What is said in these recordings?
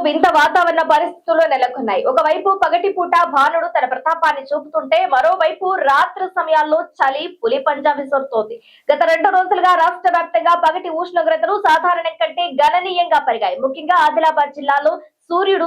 వింత వాతావరణ పరిస్థితులు నెలకొన్నాయి. ఒకవైపు పగటిపూట భానుడు తన ప్రతాపాన్ని చూపుతుంటే మరోవైపు రాత్రి సమయాల్లో చలి పులి పంజా విసురుతోంది. గత 2 రోజులుగా రాష్ట్ర వ్యాప్తంగా పగటి ఉష్ణోగ్రతలు సాధారణం కంటే గణనీయంగా పెరిగాయి. ముఖ్యంగా ఆదిలాబాద్ జిల్లాలో సూర్యుడు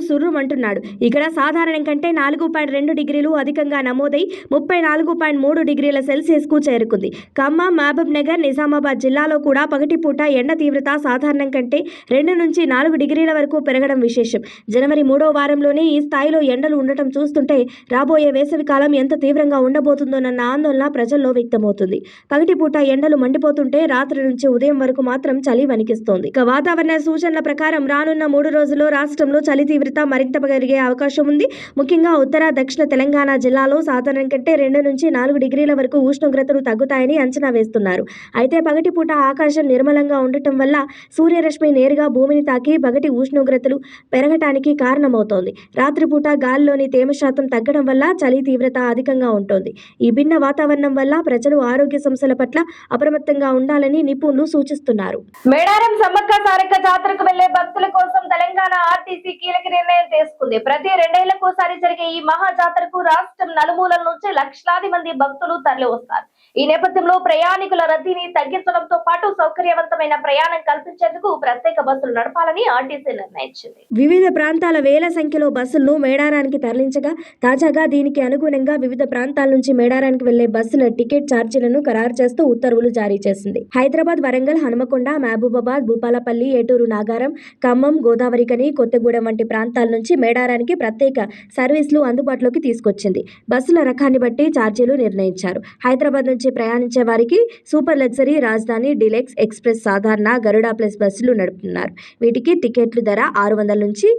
సుర్రుమంటున్నాడు. ఇక్కడ సాధారణం కంటే 4.2 డిగ్రీలు అధికంగా నమోదై 34.3 డిగ్రీల సెల్సియస్ కు చేరుకుంది. ఖమ్మం, మహబూబ్ నగర్, నిజామాబాద్ జిల్లాలో కూడా పగటిపూట ఎండ తీవ్రత సాధారణం కంటే 2 నుంచి 4 డిగ్రీల వరకు పెరగడం విశేషం. జనవరి 3వ వారంలోనే ఈ స్థాయిలో ఎండలు ఉండటం చూస్తుంటే రాబోయే వేసవి కాలం ఎంత తీవ్రంగా ఉండబోతుందోనన్న ఆందోళన ప్రజల్లో వ్యక్తమవుతుంది. పగటిపూట ఎండలు మండిపోతుంటే రాత్రి నుంచి ఉదయం వరకు మాత్రం చలి వణికిస్తోంది. వాతావరణ సూచనల ప్రకారం రానున్న 3 రోజుల్లో రాష్ట్రంలో చలి తీవ్రత మరింత పెరిగే అవకాశం ఉంది. ముఖ్యంగా ఉత్తర, దక్షిణ తెలంగాణ జిల్లాలో సాధారణం కంటే 2 నుంచి 4 డిగ్రీల వరకు ఉష్ణోగ్రతలు తగ్గుతాయని అంచనా వేస్తున్నారు. అయితే పగటిపూట ఆకాశం నిర్మలంగా ఉండటం వల్ల సూర్యరశ్మి నేరుగా భూమిని తాకి పగటి ఉష్ణోగ్రతలు పెరగటానికి కారణమవుతోంది. రాత్రిపూట గాలిలోని తేమ శాతం తగ్గడం వల్ల చలి తీవ్రత అధికంగా ఉంటుంది. ఈ భిన్న వాతావరణం వల్ల ప్రజలు ఆరోగ్య సమస్యల పట్ల అప్రమత్తంగా ఉండాలని నిపుణులు సూచిస్తున్నారు. మేడారం సమ్మక్క సారక్క జాతరకు వెళ్లే భక్తుల కోసం తెలంగాణ ఆర్టీసీ కీలక నిర్ణయం తీసుకుంది. ప్రతి 2 ఏళ్లకోసారి జరిగే ఈ మహా జాతరకు రాష్ట్రం నలుమూలల నుంచి లక్షలాది మంది భక్తులు తరలి వస్తారు. ఈ నేపథ్యంలో ప్రయాణికుల రద్దీని తగ్గించడంతో పాటు సౌకర్యవంతమైన ప్రయాణం కల్పించేందుకు ప్రత్యేక బస్సులు నడపాలని ఆర్టీసీ నిర్ణయించింది. వివిధ ప్రాంతాల వేల సంఖ్యలో బస్సులను మేడారానికి తరలించగా తాజాగా దీనికి అనుగుణంగా వివిధ ప్రాంతాల నుంచి మేడారానికి వెళ్లే బస్సుల టికెట్ ఛార్జీలను ఖరారు చేస్తూ ఉత్తర్వులు జారీ చేసింది. హైదరాబాద్, వరంగల్, హనుమకొండ, మహబూబాబాద్, భూపాలపల్లి, ఏటూరు, నాగారం, ఖమ్మం, గోదావరికని, కొత్తగూడెం వంటి ప్రాంతాల నుంచి మేడారానికి ప్రత్యేక సర్వీసులు అందుబాటులోకి తీసుకొచ్చింది. బస్సుల రకాన్ని బట్టి ఛార్జీలు నిర్ణయించారు. హైదరాబాద్ నుంచి ప్రయాణించే వారికి సూపర్ లగ్జరీ, రాజధాని, డీలక్స్, ఎక్స్ప్రెస్, సాధారణ, గరుడ ప్లస్ బస్సులు నడుపుతున్నారు. వీటికి టికెట్లు ధర 600 నుంచి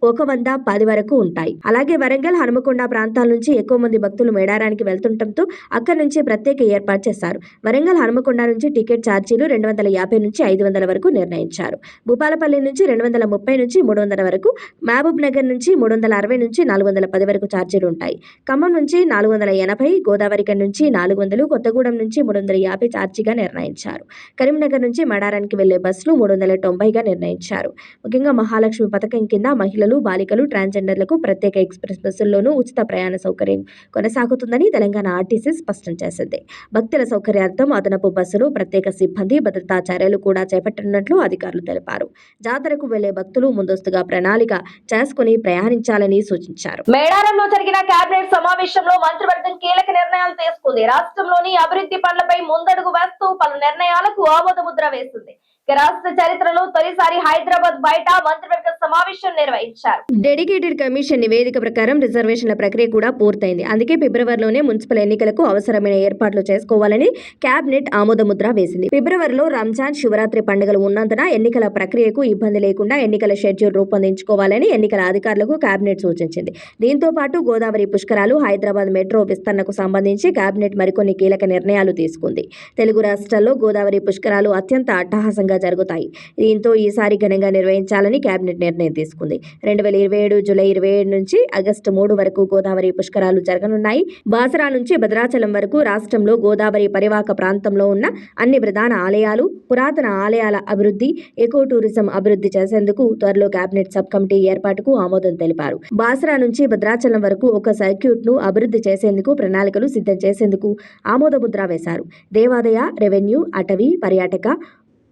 1110 వరకు ఉంటాయి. అలాగే వరంగల్, హనుమకొండ ప్రాంతాల నుంచి ఎక్కువ మంది భక్తులు మేడారానికి వెళ్తుండటంతో అక్కడి నుంచి ప్రత్యేక ఏర్పాటు చేశారు. వరంగల్, హనుమకొండ నుంచి టికెట్ ఛార్జీలు 250 నుంచి 500 వరకు నిర్ణయించారు. భూపాలపల్లి నుంచి 230 నుంచి 300 వరకు, మహబూబ్ నగర్ నుంచి 360 నుంచి 410 వరకు ఛార్జీలు ఉంటాయి. ఖమ్మం నుంచి 480, గోదావరికని నుంచి 400, కొత్తగూడెం నుంచి 350 ఛార్జీగా నిర్ణయించారు. కరీంనగర్ నుంచి మేడారానికి వెళ్లే బస్సులు 390గా నిర్ణయించారు. ముఖ్యంగా మహాలక్ష్మి పథకం కింద మహిళలు, బాలికలు, ట్రాన్స్జెండర్లకు ప్రత్యేక ఎక్స్ప్రెస్ బస్సుల్లోనూ ఉచిత ప్రయాణ సౌకర్యం కొనసాగుతుందని తెలంగాణ ఆర్టీసీ స్పష్టం చేసింది. భక్తుల సౌకర్యార్థం అదనపు బస్సులు, ప్రత్యేక సిబ్బంది, భద్రతా చర్యలు కూడా చేపట్టనున్నట్లు అధికారులు తెలిపారు. జాతరకు వెళ్లే భక్తులు ముందస్తుగా ప్రణాళిక చేసుకుని ప్రయాణించాలని సూచించారు. మేడారంలో జరిగిన కేబినెట్ సమావేశంలో మంత్రివర్గం కీలక నిర్ణయాలు తీసుకుంది. రాష్ట్రంలోని అభివృద్ధి పనులపై ముందడుగు వేస్తూ పలు నిర్ణయాలకు ఆమోదముద్ర వేసింది. రాష్ట్ర చరిత్రలో తొలిసారి హైదరాబాద్ బయట మంత్రివర్గ సమావేశం నిర్వహించారు. డెడికేటెడ్ కమిషన్ నివేదిక ప్రకారం రిజర్వేషన్ల ప్రక్రియ కూడా పూర్తయింది. అందుకే ఫిబ్రవరిలోనే మున్సిపల్ ఎన్నికలకు అవసరమైన ఏర్పాట్లు చేసుకోవాలని కేబినెట్ ఆమోదముద్ర వేసింది. ఫిబ్రవరిలో రంజాన్, శివరాత్రి పండుగలు ఉన్నందున ఎన్నికల ప్రక్రియకు ఇబ్బంది లేకుండా ఎన్నికల షెడ్యూల్ రూపొందించుకోవాలని ఎన్నికల అధికారులకు కేబినెట్ సూచించింది. దీంతో పాటు గోదావరి పుష్కరాలు, హైదరాబాద్ మెట్రో విస్తరణకు సంబంధించి కేబినెట్ మరికొన్ని కీలక నిర్ణయాలు తీసుకుంది. తెలుగు రాష్ట్రాల్లో గోదావరి పుష్కరాలు అత్యంత అట్టహాసంగా జరుగుతాయి. దీంతో ఈసారి ఘనంగా నిర్వహించాలని కేబినెట్ నిర్ణయం తీసుకుంది. 2027 జూలై 27 నుంచి ఆగస్టు 3 వరకు గోదావరి పుష్కరాలు జరగనున్నాయి. బాసరా నుంచి భద్రాచలం వరకు రాష్ట్రంలో గోదావరి పరివాహక ప్రాంతంలో ఉన్న అన్ని ప్రధాన ఆలయాలు, పురాతన ఆలయాల అభివృద్ధి, ఎకో టూరిజం అభివృద్ధి చేసేందుకు త్వరలో కేబినెట్ సబ్ కమిటీ ఏర్పాటుకు ఆమోదం తెలిపారు. బాసరా నుంచి భద్రాచలం వరకు ఒక సర్క్యూట్ ను అభివృద్ధి చేసేందుకు ప్రణాళికలు సిద్ధం చేసేందుకు ఆమోదముద్ర వేశారు. దేవాదాయ, రెవెన్యూ, అటవీ, పర్యాటక,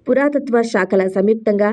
పురాతత్వ శాఖల సంయుక్తంగా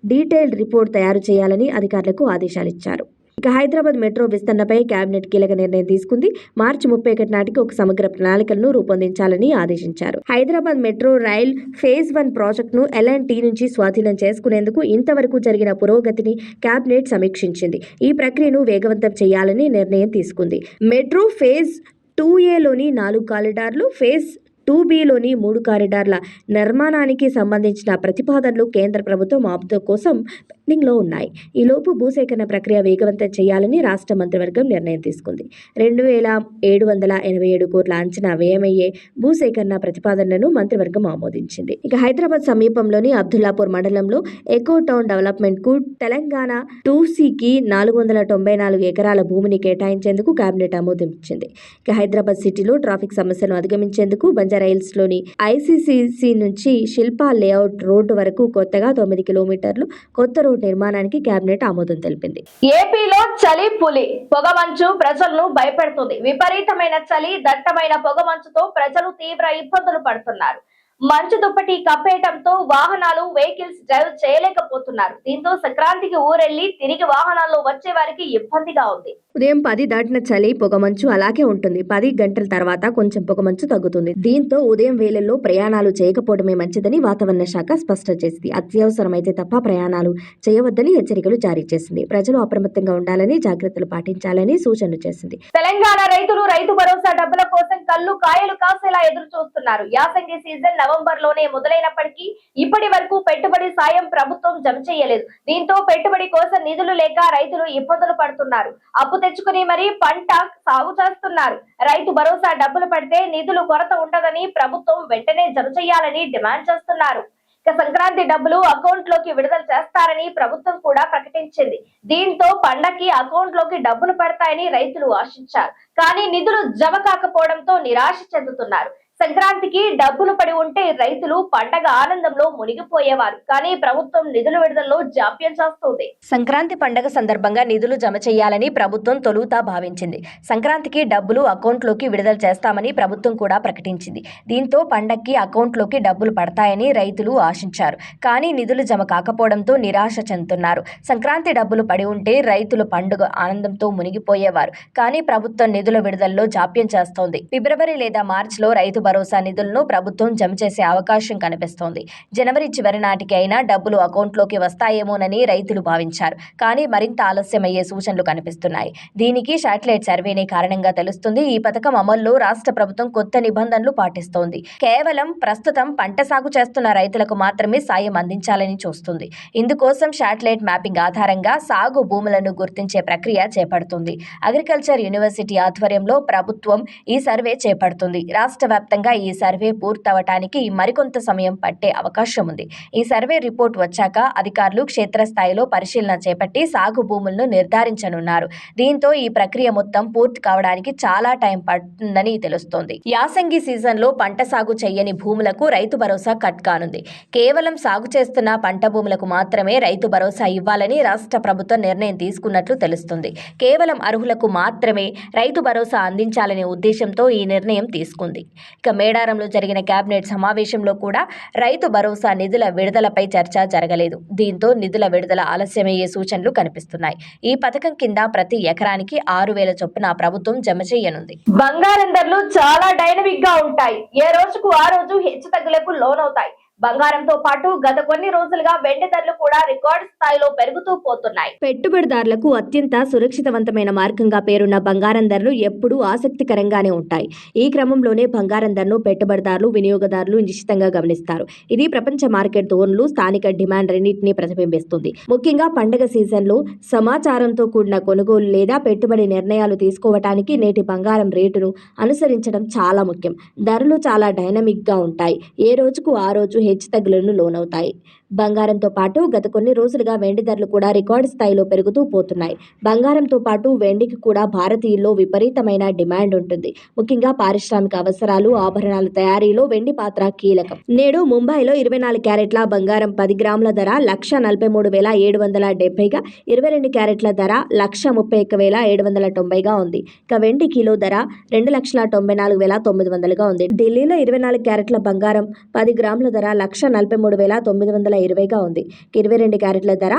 డీటెయిల్డ్ రిపోర్ట్ తయారు చేయాలని అధికారులకు ఆదేశాలిచ్చారు. ఇక హైదరాబాద్ మెట్రో విస్తరణపై కేబినెట్ కీలక నిర్ణయం తీసుకుంది. మార్చి 31 నాటికి ఒక సమగ్ర ప్రణాళికలను రూపొందించాలని ఆదేశించారు. హైదరాబాద్ మెట్రో రైల్ ఫేజ్ 1 ప్రాజెక్టును L&T నుంచి స్వాధీనం చేసుకునేందుకు ఇంతవరకు జరిగిన పురోగతిని కేబినెట్ సమీక్షించింది. ఈ ప్రక్రియను వేగవంతం చేయాలని నిర్ణయం తీసుకుంది. మెట్రో ఫేజ్ 2A లోని 4 కారిడార్లు, ఫేజ్ 2Bలోని 3 కారిడార్ల నిర్మాణానికి సంబంధించిన ప్రతిపాదనలు కేంద్ర ప్రభుత్వం ఆమోదం కోసం పెండింగ్లో ఉన్నాయి. ఈలోపు భూసేకరణ ప్రక్రియ వేగవంతం చేయాలని రాష్ట్ర మంత్రివర్గం నిర్ణయం తీసుకుంది. 2787 కోట్ల అంచనా వ్యయమయ్యే భూసేకరణ ప్రతిపాదనలను మంత్రివర్గం ఆమోదించింది. ఇక హైదరాబాద్ సమీపంలోని అబ్దుల్లాపూర్ మండలంలో ఎకో టౌన్ డెవలప్మెంట్ కు తెలంగాణ 2Cకి 494 ఎకరాల భూమిని కేటాయించేందుకు కేబినెట్ ఆమోదించింది. ఇక హైదరాబాద్ సిటీలో ట్రాఫిక్ సమస్యలను అధిగమించేందుకు బంజారా రైల్స్ లోని ఐసీసీసీ నుంచి శిల్పా లేఅవుట్ రోడ్డు వరకు కొత్తగా 9 కిలోమీటర్లు కొత్త రోడ్డు నిర్మాణానికి కేబినెట్ ఆమోదం తెలిపింది. ఏపీలో చలి పులి పొగమంచు ప్రజలను భయపెడుతుంది. విపరీతమైన చలి, దట్టమైన పొగమంచుతో ప్రజలు తీవ్ర ఇబ్బందులు పడుతున్నారు. మంచు దుప్పటి కప్పేయడంతో వాహనాలు వెహికల్స్ డ్రైవ్ చేయలేకపోతున్నారు. దీంతో సంక్రాంతికి ఊరెళ్లి తిరిగి వాహనాల్లో వచ్చే వారికి ఇబ్బందిగా ఉంది. ఉదయం 10 దాటిన చలి పొగమంచు అలాగే ఉంటుంది. 10 గంటల తర్వాత కొంచెం పొగమంచు తగ్గుతుంది. దీంతో ఉదయం వేళల్లో ప్రయాణాలు చేయకపోవడమే మంచిదని వాతావరణ శాఖ స్పష్టం చేసింది. అత్యవసరమైతే తప్ప ప్రయాణాలు చేయవద్దని హెచ్చరికలు జారీ చేసింది. ప్రజలు అప్రమత్తంగా ఉండాలని, జాగ్రత్తలు పాటించాలని సూచనలు చేసింది. తెలంగాణ రైతులు రైతు భరోసా డబ్బుల కోసం కళ్ళు కాయలు కాసేలా ఎదురు చూస్తున్నారు. యాసంగి సీజన్ నవంబర్ లోనే మొదలైనప్పటికీ ఇప్పటి వరకు పెట్టుబడి సాయం ప్రభుత్వం జమ చేయలేదు. దీంతో పెట్టుబడి కోసం నిధులు లేక రైతులు ఇబ్బందులు పడుతున్నారు. అప్పు తెచ్చుకుని మరీ పంట సాగు చేస్తున్నారు. రైతు భరోసా డబ్బులు పడితే నిధులు కొరత ఉండదని ప్రభుత్వం వెంటనే జమ చేయాలని డిమాండ్ చేస్తున్నారు. ఇక సంక్రాంతి డబ్బులు అకౌంట్ లోకి విడుదల చేస్తారని ప్రభుత్వం కూడా ప్రకటించింది. దీంతో పండగకి అకౌంట్ లోకి డబ్బులు పడతాయని రైతులు ఆశించారు. కానీ నిధులు జమ కాకపోవడంతో నిరాశ చెందుతున్నారు. సంక్రాంతికి డబ్బులు పడి ఉంటే రైతులు పండగ ఆనందంలో మునిగిపోయేవారు. కానీ ప్రభుత్వం నిధుల విడుదలలో జాప్యం చేస్తుంది. సంక్రాంతి పండగ సందర్భంగా నిధులు జమ చేయాలని ప్రభుత్వం తొలుత భావించింది. సంక్రాంతికి డబ్బులు అకౌంట్లోకి విడుదల చేస్తామని ప్రభుత్వం కూడా ప్రకటించింది. దీంతో పండగకి అకౌంట్లోకి డబ్బులు పడతాయని రైతులు ఆశించారు. కానీ నిధులు జమ కాకపోవడంతో నిరాశ చెందుతున్నారు. సంక్రాంతి డబ్బులు పడి ఉంటే రైతులు పండుగ ఆనందంతో మునిగిపోయేవారు. కానీ ప్రభుత్వం నిధుల విడుదలలో జాప్యం చేస్తోంది. ఫిబ్రవరి లేదా మార్చిలో రైతు భరోసా నిధులను ప్రభుత్వం జమ చేసే అవకాశం కనిపిస్తోంది. జనవరి చివరి నాటికి అయినా డబ్బులు అకౌంట్లోకి వస్తాయేమోనని రైతులు భావించారు. కానీ మరింత ఆలస్యమయ్యే సూచనలు కనిపిస్తున్నాయి. దీనికి శాటిలైట్ సర్వేనే కారణంగా తెలుస్తుంది. ఈ పథకం అమల్లో రాష్ట్ర ప్రభుత్వం కొత్త నిబంధనలు పాటిస్తోంది. కేవలం ప్రస్తుతం పంట సాగు చేస్తున్న రైతులకు మాత్రమే సాయం అందించాలని చూస్తుంది. ఇందుకోసం శాటిలైట్ మ్యాపింగ్ ఆధారంగా సాగు భూములను గుర్తించే ప్రక్రియ చేపడుతుంది. అగ్రికల్చర్ యూనివర్సిటీ ఆధ్వర్యంలో ప్రభుత్వం ఈ సర్వే చేపడుతుంది. రాష్ట్ర వ్యాప్తంగా ఈ సర్వే పూర్తవటానికి మరికొంత సమయం పట్టే అవకాశం ఉంది. ఈ సర్వే రిపోర్ట్ వచ్చాక అధికారులు క్షేత్రస్థాయిలో పరిశీలన చేపట్టి సాగు భూములను నిర్ధారించనున్నారు. దీంతో ఈ ప్రక్రియ మొత్తం పూర్తి కావడానికి చాలా టైం పడుతుందని తెలుస్తోంది. యాసంగి సీజన్లో పంట సాగు చేయని భూములకు రైతు భరోసా కట్ కానుంది. కేవలం సాగు చేస్తున్న పంట భూములకు మాత్రమే రైతు భరోసా ఇవ్వాలని రాష్ట్ర ప్రభుత్వం నిర్ణయం తీసుకున్నట్లు తెలుస్తుంది. కేవలం అర్హులకు మాత్రమే రైతు భరోసా అందించాలనే ఉద్దేశంతో ఈ నిర్ణయం తీసుకుంది. ఇక మేడారంలో జరిగిన కేబినెట్ సమావేశంలో కూడా రైతు భరోసా నిధుల విడుదలపై చర్చ జరగలేదు. దీంతో నిధుల విడుదల ఆలస్యమయ్యే సూచనలు కనిపిస్తున్నాయి. ఈ పథకం కింద ప్రతి ఎకరానికి 6,000 చొప్పున ప్రభుత్వం జమ చేయనుంది. బంగారం ధరలు చాలా డైనమిక్ గా ఉంటాయి. ఏ రోజుకు ఆ రోజు హెచ్చుతగ్గులకు లోనవుతాయి. బంగారంతో పాటు గత కొన్ని రోజులుగా వెండి ధరలు కూడా రికార్డు స్థాయిలో పెరుగుతూ పోతున్నాయి. పెట్టుబడిదారులకు అత్యంత సురక్షితవంతమైన మార్గంగా పేరున్న బంగారం ధరలు ఎప్పుడూ ఆసక్తికరంగానే ఉంటాయి. ఈ క్రమంలోనే బంగారం ధరను పెట్టుబడిదారులు, వినియోగదారులు నిశ్చితంగా గమనిస్తారు. ఇది ప్రపంచ మార్కెట్ ధోరణులు, స్థానిక డిమాండ్ రెండింటినీ ప్రతిబింబిస్తుంది. ముఖ్యంగా పండుగ సీజన్లో సమాచారంతో కూడిన కొనుగోలు లేదా పెట్టుబడి నిర్ణయాలు తీసుకోవటానికి నేటి బంగారం రేటును అనుసరించడం చాలా ముఖ్యం. ధరలు చాలా డైనమిక్ గా ఉంటాయి. ఏ రోజుకు ఆ రోజు హెచ్చుతగ్గులకు లోనవుతాయి. బంగారంతో పాటు గత కొన్ని రోజులుగా వెండి ధరలు కూడా రికార్డు స్థాయిలో పెరుగుతూ పోతున్నాయి. బంగారంతో పాటు వెండికి కూడా భారతీయుల్లో విపరీతమైన డిమాండ్ ఉంటుంది. ముఖ్యంగా పారిశ్రామిక అవసరాలు, ఆభరణాల తయారీలో వెండి పాత్ర కీలకం. నేడు ముంబైలో 24 క్యారెట్ల బంగారం 10 గ్రాముల ధర 1,43,770గా, 22 క్యారెట్ల ధర 1,31,790గా ఉంది. ఇక వెండి కిలో ధర 2,94,900గా ఉంది. ఢిల్లీలో 24 క్యారెట్ల బంగారం 10 గ్రాముల ధర 1,43,920గా ఉంది. 22 క్యారెట్ల ధర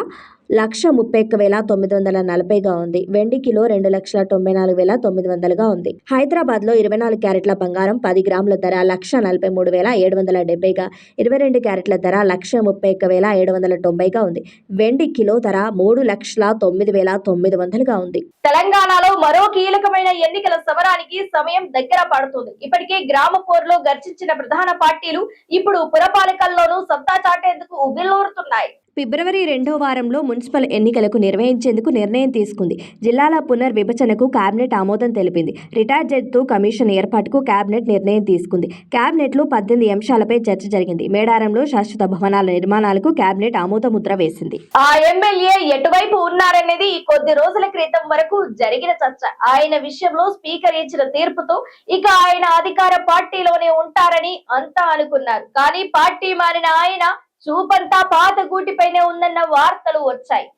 1,31,940గా ఉంది. వెండి కిలో 2,94,900గా ఉంది. హైదరాబాద్ లో 24 క్యారెట్ల బంగారం 10 గ్రాముల ధర 1,43,770గా, 22 క్యారెట్ల ధర 1,31,790గా ఉంది. వెండి కిలో ధర 3,09,900గా ఉంది. తెలంగాణలో మరో కీలకమైన ఎన్నికల సమరానికి సమయం దగ్గర పడుతుంది. ఇప్పటికే గ్రామ పోరులో గర్జించిన ప్రధాన పార్టీలు ఇప్పుడు పురపాలికల్లోనూ సత్తా చాటేందుకు ఉవ్విళ్లూరుతున్నాయి. ఫిబ్రవరి 2వ వారంలో మున్సిపల్ ఎన్నికలకు నిర్వహించేందుకు నిర్ణయం తీసుకుంది. జిల్లాల పునర్విభజనకు కేబినెట్ ఆమోదం తెలిపింది. రిటైర్డ్ జడ్జితో కమిషన్ ఏర్పాటుకు కేబినెట్ నిర్ణయం తీసుకుంది. కేబినెట్లో 18 అంశాలపై చర్చ జరిగింది. మేడారంలో శాశ్వత భవనాల నిర్మాణాలకు కేబినెట్ ఆమోదముద్ర వేసింది. ఆ ఎమ్మెల్యే ఎటువైపు ఉన్నారనేది కొద్ది రోజుల క్రితం వరకు జరిగిన చర్చ. ఆయన విషయంలో స్పీకర్ ఇచ్చిన తీర్పుతో ఇక ఆయన అధికార పార్టీలోనే ఉంటారని అంతా అనుకున్నారు. కానీ పార్టీ మారిన ఆయన చూపంతా పాత గూటిపైనే ఉందన్న వార్తలు వచ్చాయి.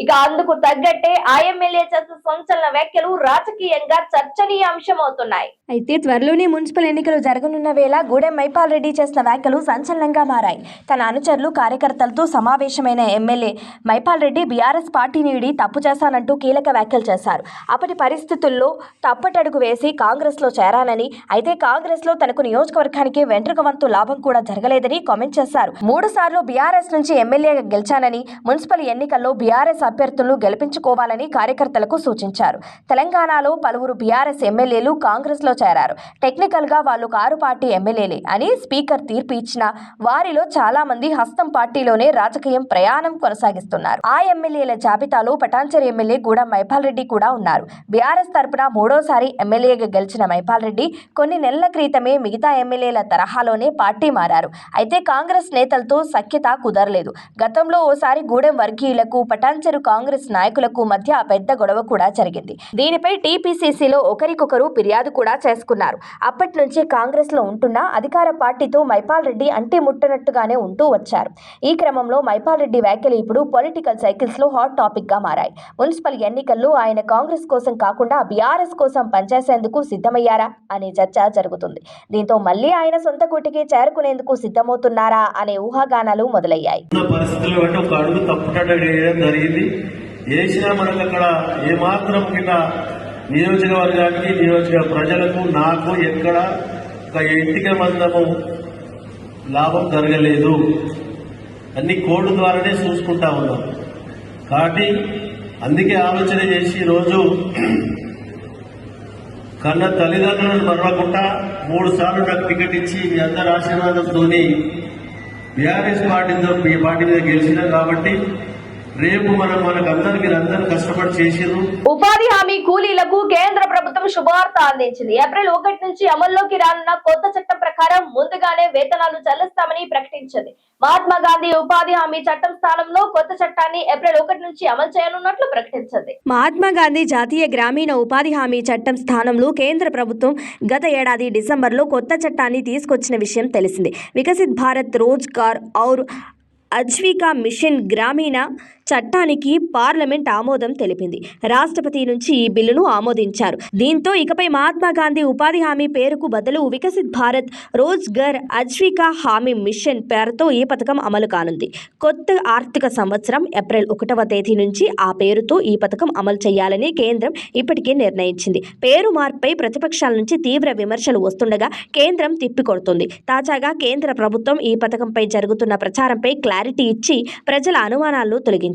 ఇక అందుకు తగ్గట్టే ఆ ఎమ్మెల్యే చేసిన సంచలన వ్యాఖ్యలు రాజకీయంగా చర్చనీయాంశం అవుతున్నాయి. అయితే త్వరలోనే మున్సిపల్ ఎన్నికలు జరగనున్న వేళ గూడెం మైపాల్ రెడ్డి చేసిన వ్యాఖ్యలు సంచలనంగా మారాయి. తన అనుచరులు కార్యకర్తలతో సమావేశమైన ఎమ్మెల్యే మైపాల్ రెడ్డి బీఆర్ఎస్ పార్టీని వీడి తప్పు చేశానంటూ కీలక వ్యాఖ్యలు చేశారు. అప్పటి పరిస్థితుల్లో తప్పటడుగు వేసి కాంగ్రెస్లో చేరానని, అయితే కాంగ్రెస్లో తనకు నియోజకవర్గానికి వెంట్రుక వంతు లాభం కూడా జరగలేదని కామెంట్ చేశారు. 3 సార్లు బీఆర్ఎస్ నుంచి ఎమ్మెల్యేగా గెలిచానని, మున్సిపల్ ఎన్నికల్లో బీఆర్ఎస్ అభ్యర్థులను గెలిపించుకోవాలని కార్యకర్తలకు సూచించారు. తెలంగాణలో పలువురు బీఆర్ఎస్ ఎమ్మెల్యేలు కాంగ్రెస్లో చేరారు. టెక్నికల్ గా వాళ్ళు కారు పార్టీ ఎమ్మెల్యేలే అని స్పీకర్ తీర్పు ఇచ్చిన వారిలో చాలా మంది హస్తం పార్టీలోనే రాజకీయం ప్రయాణం కొనసాగిస్తున్నారు. ఆ ఎమ్మెల్యేల జాబితాలో పటాన్చెరు ఎమ్మెల్యే గూడెం మైపాల్ రెడ్డి కూడా ఉన్నారు. బీఆర్ఎస్ తరపున 3వసారి ఎమ్మెల్యేగా గెలిచిన మైపాల్ రెడ్డి కొన్ని నెలల క్రితమే మిగతా ఎమ్మెల్యేల తరహాలోనే పార్టీ మారారు. అయితే కాంగ్రెస్ నేతలతో సఖ్యత కుదరలేదు. గతంలో ఓసారి గూడెం వర్గీయులకు పటాన్చెరు కాంగ్రెస్ నాయకులకు మధ్య పెద్ద గొడవ కూడా జరిగింది. దీనిపై టీపీసీసీలో ఒకరికొకరు ఫిర్యాదు కూడా చేసుకున్నారు. అప్పటి నుంచి కాంగ్రెస్ లో ఉంటున్నా అధికార పార్టీతో మైపాల్ రెడ్డి అంటి ముట్టనట్టుగానే ఉంటూ వచ్చారు. ఈ క్రమంలో మైపాల్ రెడ్డి వ్యాఖ్యలు ఇప్పుడు పొలిటికల్ సైకిల్స్ లో హాట్ టాపిక్ గా మారాయి. మున్సిపల్ ఎన్నికల్లో ఆయన కాంగ్రెస్ కోసం కాకుండా బీఆర్ఎస్ కోసం పనిచేసేందుకు సిద్ధమయ్యారా అనే చర్చ జరుగుతుంది. దీంతో మళ్లీ ఆయన సొంత గూటికి చేరుకునేందుకు సిద్ధమవుతున్నారా అనే ఊహాగానాలు మొదలయ్యాయి. చేసినా మనకు అక్కడ ఏమాత్రం కింద నియోజకవర్గానికి నియోజక ప్రజలకు నాకు ఎక్కడ ఒక ఇంటిక మందము లాభం జరగలేదు. అన్ని కోడ్ ద్వారానే చూసుకుంటా ఉన్నాం. కాబట్టి అందుకే ఆలోచన చేసి ఈరోజు కన్న తల్లిదండ్రులను మరవకుండా 3 సార్లు నాకు టికెట్ ఇచ్చి మీ అందరి ఆశీర్వాదంతో బీఆర్ఎస్ పార్టీ మీద గెలిచినా కాబట్టి రేపు మనకందరూ మీరందరూ కష్టపడి చేసిర్రు. ఉపాధి హామీ కూలీలకు కేంద్ర ప్రభుత్వం శుభవార్త అందించింది. ఏప్రిల్ 1 నుంచి అమల్లోకి రానున్న కొత్త చట్టం ప్రకారం ముందుగానే వేతనాలు చెల్లిస్తామని ప్రకటించింది. మహాత్మా గాంధీ ఉపాధి హామీ చట్టం స్థానంలో కొత్త చట్టాన్ని ఏప్రిల్ 1 నుంచి అమలు చేయనున్నట్లు ప్రకటించింది. మహాత్మా గాంధీ జాతీయ గ్రామీణ ఉపాధి హామీ చట్టం స్థానంలో కేంద్ర ప్రభుత్వం గత ఏడాది డిసెంబర్లో కొత్త చట్టాన్ని తీసుకొచ్చిన విషయం తెలిసిందే. వికసిత్ భారత్ రోజ్గార్ ఔర్ ఆజీవికా మిషన్ గ్రామీణ చట్టానికి పార్లమెంట్ ఆమోదం తెలిపింది. రాష్ట్రపతి నుంచి ఈ బిల్లును ఆమోదించారు. దీంతో ఇకపై మహాత్మా గాంధీ ఉపాధి హామీ పేరుకు బదులు వికసిత్ భారత్ రోజ్గర్ ఆజీవికా హామీ మిషన్ పేరుతో ఈ పథకం అమలు కానుంది. కొత్త ఆర్థిక సంవత్సరం ఏప్రిల్ 1వ తేదీ నుంచి ఆ పేరుతో ఈ పథకం అమలు చేయాలని కేంద్రం ఇప్పటికే నిర్ణయించింది. పేరు మార్పుపై ప్రతిపక్షాల నుంచి తీవ్ర విమర్శలు వస్తుండగా కేంద్రం తిప్పికొడుతుంది. తాజాగా కేంద్ర ప్రభుత్వం ఈ పథకంపై జరుగుతున్న ప్రచారంపై క్లారిటీ ఇచ్చి ప్రజల అనుమానాలను తొలగించింది.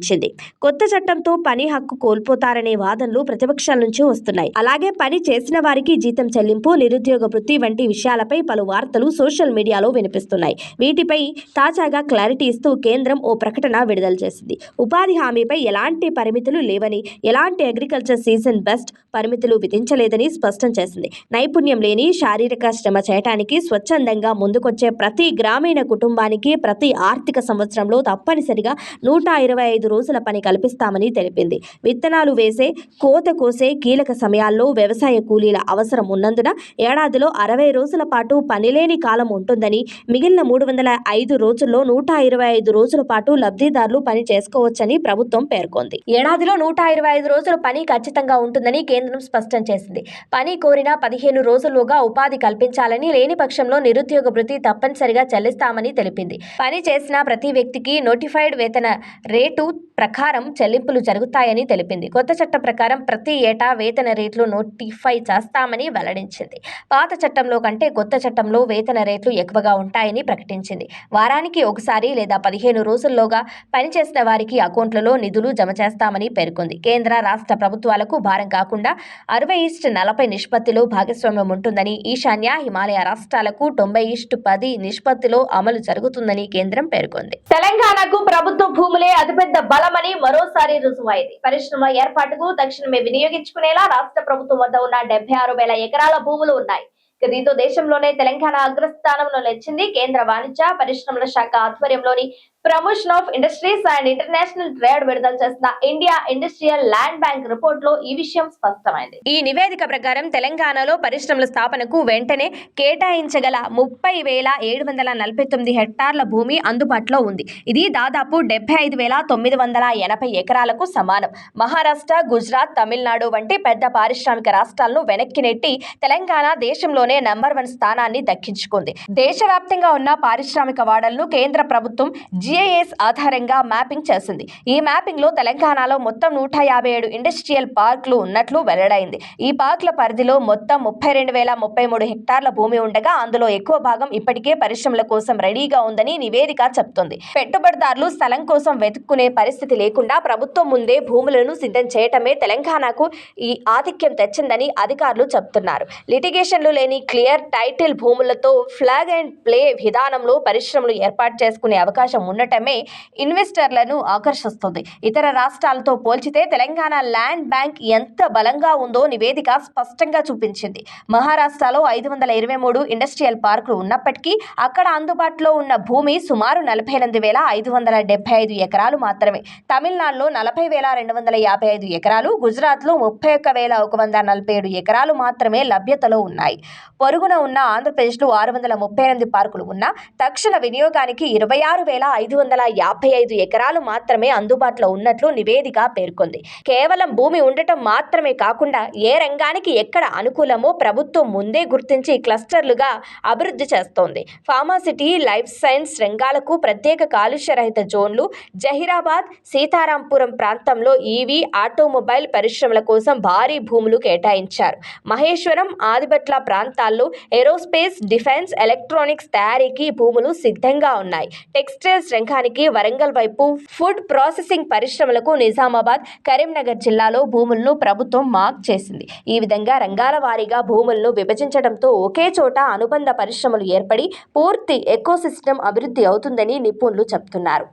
కొత్త చట్టంతో పని హక్కు కోల్పోతారనే వాదనలు ప్రతిపక్షాల నుంచి వస్తున్నాయి. అలాగే పని చేసిన వారికి జీతం చెల్లింపు, నిరుద్యోగ వృత్తి వంటి విషయాలపై పలు వార్తలు సోషల్ మీడియాలో వినిపిస్తున్నాయి. వీటిపై తాజాగా క్లారిటీ ఇస్తూ కేంద్రం ఓ ప్రకటన విడుదల చేసింది. ఉపాధి హామీపై ఎలాంటి పరిమితులు లేవని, ఎలాంటి అగ్రికల్చర్ సీజన్ బెస్ట్ పరిమితులు విధించలేదని స్పష్టం చేసింది. నైపుణ్యం లేని శారీరక శ్రమ చేయడానికి స్వచ్ఛందంగా ముందుకొచ్చే ప్రతి గ్రామీణ కుటుంబానికి ప్రతి ఆర్థిక సంవత్సరంలో తప్పనిసరిగా 125 రోజుల పని కల్పిస్తామని తెలిపింది. విత్తనాలు వేసే, కోత కోసే కీలక సమయాల్లో వ్యవసాయ కూలీల అవసరం ఉన్నందున ఏడాదిలో 60 రోజుల పాటు పనిలేని కాలం ఉంటుందని, మిగిలిన 305 రోజుల్లో 125 రోజుల పాటు లబ్ధిదారులు పని చేసుకోవచ్చని ప్రభుత్వం పేర్కొంది. ఏడాదిలో 125 రోజుల పని ఖచ్చితంగా ఉంటుందని కేంద్రం స్పష్టం చేసింది. పని కోరిన 15 రోజుల్లోగా ఉపాధి కల్పించాలని, లేని పక్షంలో నిరుద్యోగ భృతి తప్పనిసరిగా చెల్లిస్తామని తెలిపింది. పని చేసిన ప్రతి వ్యక్తికి నోటిఫైడ్ వేతన రేటు ప్రకారం చెల్లింపులు జరుగుతాయని తెలిపింది. కొత్త చట్టం ప్రకారం ప్రతి ఏటా వేతన రేట్లు నోటిఫై చేస్తామని వెల్లడించింది. పాత చట్టంలో కంటే కొత్త చట్టంలో వేతన రేట్లు ఎక్కువగా ఉంటాయని ప్రకటించింది. వారానికి ఒకసారి లేదా 15 రోజుల్లోగా పనిచేసిన వారికి అకౌంట్లలో నిధులు జమ చేస్తామని పేర్కొంది. కేంద్ర రాష్ట్ర ప్రభుత్వాలకు భారం కాకుండా 60:40 నిష్పత్తిలో భాగస్వామ్యం ఉంటుందని, ఈశాన్య, హిమాలయ రాష్ట్రాలకు 90:10 నిష్పత్తిలో అమలు జరుగుతుందని కేంద్రం పేర్కొంది. తెలంగాణకు ప్రభుత్వ భూములే అతిపెద్ద బలమని మరోసారి రుజువైంది. పరిశ్రమల ఏర్పాటుకు తక్షణమే వినియోగించుకునేలా రాష్ట్ర ప్రభుత్వం వద్ద ఉన్న 76,000 ఎకరాల భూములు ఉన్నాయి. దీంతో దేశంలోనే తెలంగాణ అగ్రస్థానంలో నిలిచింది. కేంద్ర వాణిజ్య పరిశ్రమల శాఖ ఆధ్వర్యంలోని promotion of industries and international trade విడుదల చేసిన India industrial land bank report లో ఈ విషయం స్పష్టమైంది. ఈ నివేదిక ప్రకారం తెలంగాణలో పరిశ్రమల స్థాపనకు వెంటనే కేటాయించగల 30,749 హెక్టార్ల భూమి అందుబాటులో ఉంది. ఇది దాదాపు 75,980 ఎకరాలకు సమానం. మహారాష్ట్ర, గుజరాత్, తమిళనాడు వంటి పెద్ద పారిశ్రామిక రాష్ట్రాలను వెనక్కి నెట్టి తెలంగాణ దేశంలోనే నంబర్ 1 స్థానాన్ని దక్కించుకుంది. దేశవ్యాప్తంగా ఉన్న పారిశ్రామిక వాడలను కేంద్ర ప్రభుత్వం GIS ఆధారంగా మ్యాపింగ్ చేసింది. ఈ మ్యాపింగ్ లో తెలంగాణలో మొత్తం 157 ఇండస్ట్రియల్ పార్కులు ఉన్నట్లు వెల్లడైంది. ఈ పార్కుల పరిధిలో మొత్తం 32,033 హెక్టార్ల భూమి ఉండగా అందులో ఎక్కువ భాగం ఇప్పటికే పరిశ్రమల కోసం రెడీగా ఉందని నివేదిక చెబుతోంది. పెట్టుబడిదారులు స్థలం కోసం వెతుక్కునే పరిస్థితి లేకుండా ప్రభుత్వం ముందే భూములను సిద్ధం చేయటమే తెలంగాణకు ఈ ఆధిక్యం తెచ్చిందని అధికారులు చెబుతున్నారు. లిటిగేషన్లు లేని క్లియర్ టైటిల్ భూములతో ప్లాగ్ అండ్ ప్లే విధానంలో పరిశ్రమలు ఏర్పాటు చేసుకునే అవకాశం ఉండటమే ఇన్వెస్టర్లను ఆకర్షిస్తుంది. ఇతర రాష్ట్రాలతో పోల్చితే తెలంగాణ ల్యాండ్ బ్యాంక్ ఎంత బలంగా ఉందో నివేదిక స్పష్టంగా చూపించింది. మహారాష్ట్రలో 523 ఇండస్ట్రియల్ పార్కులు ఉన్నప్పటికీ అక్కడ అందుబాటులో ఉన్న భూమి సుమారు 48,575 ఎకరాలు మాత్రమే. తమిళనాడులో 40,255 ఎకరాలు, గుజరాత్లో 31,147 ఎకరాలు మాత్రమే లభ్యతలో ఉన్నాయి. పొరుగున ఉన్న ఆంధ్రప్రదేశ్లో 638 పార్కులు ఉన్నా తక్షణ వినియోగానికి 26,555 ఎకరాలు మాత్రమే అందుబాటులో ఉన్నట్లు నివేదిక పేర్కొంది. కేవలం భూమి ఉండటం మాత్రమే కాకుండా ఏ రంగానికి ఎక్కడ అనుకూలమో ప్రభుత్వం ముందే గుర్తించి క్లస్టర్లుగా అభివృద్ధి చేస్తోంది. ఫార్మాసిటీ, లైఫ్ సైన్స్ రంగాలకు ప్రత్యేక కాలుష్య రహిత జోన్లు, జహీరాబాద్, సీతారాంపురం ప్రాంతంలో ఈవీ, ఆటోమొబైల్ పరిశ్రమల కోసం భారీ భూములు కేటాయించారు. మహేశ్వరం, ఆదిబట్ల ప్రాంతాల్లో ఏరోస్పేస్, డిఫెన్స్, ఎలక్ట్రానిక్స్ తయారీకి భూములు సిద్ధంగా ఉన్నాయి. టెక్స్టైల్స్ రంగానికి వరంగల్ వైపు, ఫుడ్ ప్రాసెసింగ్ పరిశ్రమలకు నిజామాబాద్, కరీంనగర్ జిల్లాలో భూములను ప్రభుత్వం మార్క్ చేసింది. ఈ విధంగా రంగాల వారీగా భూములను విభజించడంతో ఒకే చోట అనుబంధ పరిశ్రమలు ఏర్పడి పూర్తి ఎకోసిస్టమ్ అభివృద్ధి అవుతుందని నిపుణులు చెబుతున్నారు.